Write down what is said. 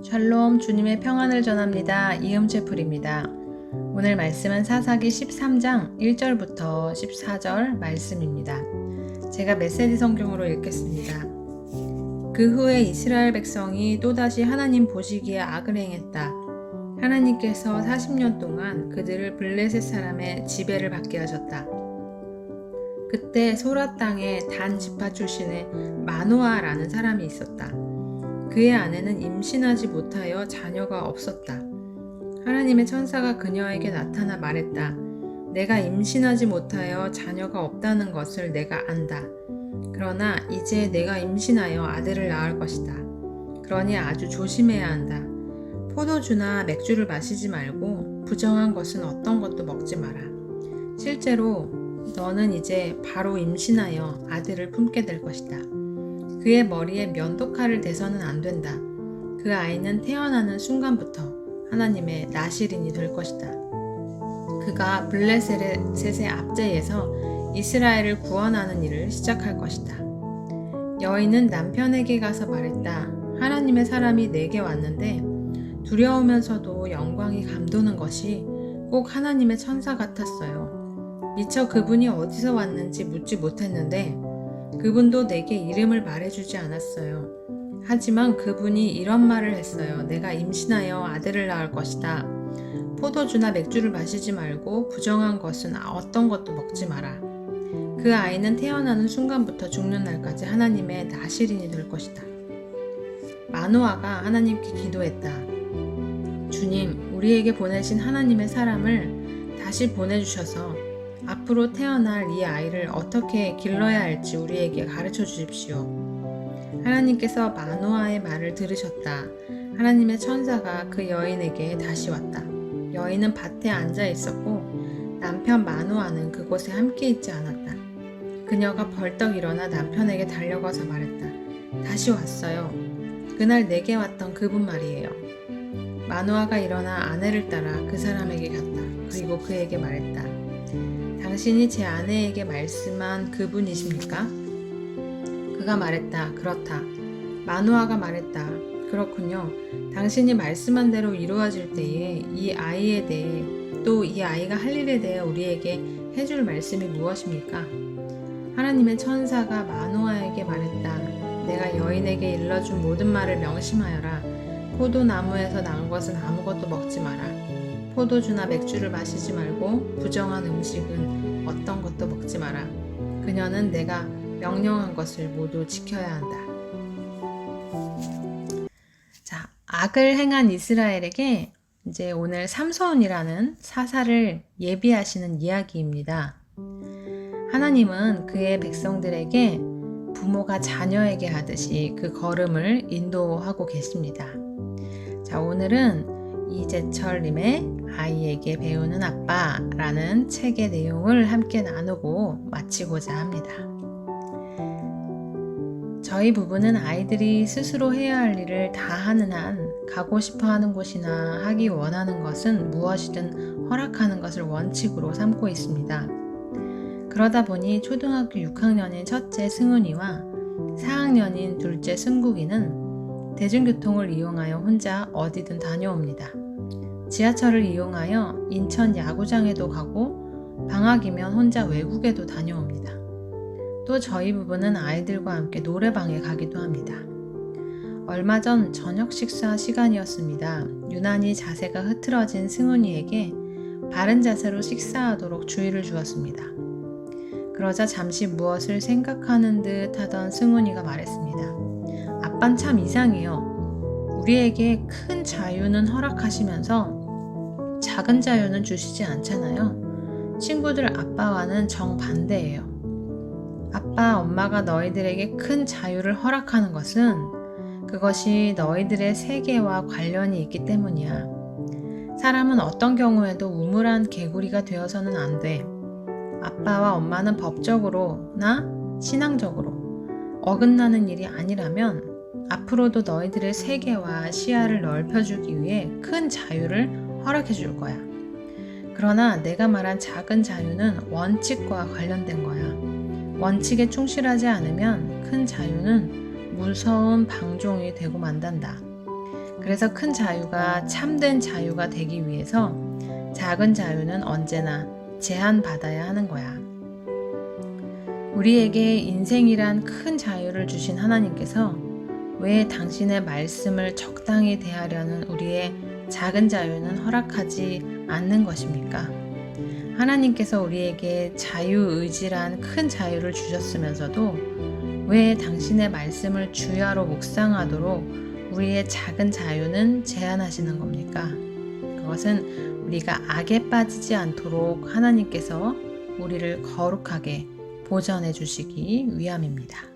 샬롬, 주님의 평안을 전합니다. 이음채풀입니다. 오늘 말씀은 사사기 13장 1절부터 14절 말씀입니다. 제가 메시지 성경으로 읽겠습니다. 그 후에 이스라엘 백성이 또다시 하나님 보시기에 악을 행했다. 하나님께서 40년 동안 그들을 블레셋 사람의 지배를 받게 하셨다. 그때 소라 땅에 단 지파 출신의 마노아라는 사람이 있었다. 그의 아내는 임신하지 못하여 자녀가 없었다. 하나님의 천사가 그녀에게 나타나 말했다. 내가 임신하지 못하여 자녀가 없다는 것을 내가 안다. 그러나 이제 내가 임신하여 아들을 낳을 것이다. 그러니 아주 조심해야 한다. 포도주나 맥주를 마시지 말고 부정한 것은 어떤 것도 먹지 마라. 실제로 너는 이제 바로 임신하여 아들을 품게 될 것이다. 그의 머리에 면도칼을 대서는 안 된다. 그 아이는 태어나는 순간부터 하나님의 나실인이 될 것이다. 그가 블레셋의 압제에서 이스라엘을 구원하는 일을 시작할 것이다. 여인은 남편에게 가서 말했다. 하나님의 사람이 내게 왔는데 두려우면서도 영광이 감도는 것이 꼭 하나님의 천사 같았어요. 미처 그분이 어디서 왔는지 묻지 못했는데 그분도 내게 이름을 말해주지 않았어요. 하지만 그분이 이런 말을 했어요. 내가 임신하여 아들을 낳을 것이다. 포도주나 맥주를 마시지 말고 부정한 것은 어떤 것도 먹지 마라. 그 아이는 태어나는 순간부터 죽는 날까지 하나님의 나실인이 될 것이다. 마노아가 하나님께 기도했다. 주님, 우리에게 보내신 하나님의 사람을 다시 보내주셔서 앞으로 태어날 이 아이를 어떻게 길러야 할지 우리에게 가르쳐 주십시오. 하나님께서 마노아의 말을 들으셨다. 하나님의 천사가 그 여인에게 다시 왔다. 여인은 밭에 앉아 있었고 남편 마노아는 그곳에 함께 있지 않았다. 그녀가 벌떡 일어나 남편에게 달려가서 말했다. 다시 왔어요. 그날 내게 왔던 그분 말이에요. 마노아가 일어나 아내를 따라 그 사람에게 갔다. 그리고 그에게 말했다. 당신이 제 아내에게 말씀한 그분이십니까? 그가 말했다. 그렇다. 마노아가 말했다. 그렇군요. 당신이 말씀한 대로 이루어질 때에 이 아이에 대해 또 이 아이가 할 일에 대해 우리에게 해줄 말씀이 무엇입니까? 하나님의 천사가 마노아에게 말했다. 내가 여인에게 일러준 모든 말을 명심하여라. 포도나무에서 난 것은 아무것도 먹지 마라. 포도주나 맥주를 마시지 말고 부정한 음식은 어떤 것도 먹지 마라. 그녀는 내가 명령한 것을 모두 지켜야 한다. 자, 악을 행한 이스라엘에게 이제 오늘 삼손이라는 사사를 예비하시는 이야기입니다. 하나님은 그의 백성들에게 부모가 자녀에게 하듯이 그 걸음을 인도하고 계십니다. 자, 오늘은 이재철님의 아이에게 배우는 아빠라는 책의 내용을 함께 나누고 마치고자 합니다. 저희 부부는 아이들이 스스로 해야 할 일을 다 하는 한 가고 싶어 하는 곳이나 하기 원하는 것은 무엇이든 허락하는 것을 원칙으로 삼고 있습니다. 그러다 보니 초등학교 6학년인 첫째 승훈이와 4학년인 둘째 승국이는 대중교통을 이용하여 혼자 어디든 다녀옵니다. 지하철을 이용하여 인천 야구장에도 가고 방학이면 혼자 외국에도 다녀옵니다. 또 저희 부부는 아이들과 함께 노래방에 가기도 합니다. 얼마 전 저녁 식사 시간이었습니다. 유난히 자세가 흐트러진 승훈이에게 바른 자세로 식사하도록 주의를 주었습니다. 그러자 잠시 무엇을 생각하는 듯 하던 승훈이가 말했습니다. 아빤 참 이상해요. 우리에게 큰 자유는 허락하시면서 작은 자유는 주시지 않잖아요. 친구들 아빠와는 정반대예요. 아빠, 엄마가 너희들에게 큰 자유를 허락하는 것은 그것이 너희들의 세계와 관련이 있기 때문이야. 사람은 어떤 경우에도 우물한 개구리가 되어서는 안 돼. 아빠와 엄마는 법적으로나 신앙적으로 어긋나는 일이 아니라면 앞으로도 너희들의 세계와 시야를 넓혀주기 위해 큰 자유를 허락해 줄 거야. 그러나 내가 말한 작은 자유는 원칙과 관련된 거야. 원칙에 충실하지 않으면 큰 자유는 무서운 방종이 되고 만단다. 그래서 큰 자유가 참된 자유가 되기 위해서 작은 자유는 언제나 제한받아야 하는 거야. 우리에게 인생이란 큰 자유를 주신 하나님께서 왜 당신의 말씀을 적당히 대하려는 우리의 작은 자유는 허락하지 않는 것입니까? 하나님께서 우리에게 자유의지란 큰 자유를 주셨으면서도 왜 당신의 말씀을 주야로 묵상하도록 우리의 작은 자유는 제한하시는 겁니까? 그것은 우리가 악에 빠지지 않도록 하나님께서 우리를 거룩하게 보전해 주시기 위함입니다.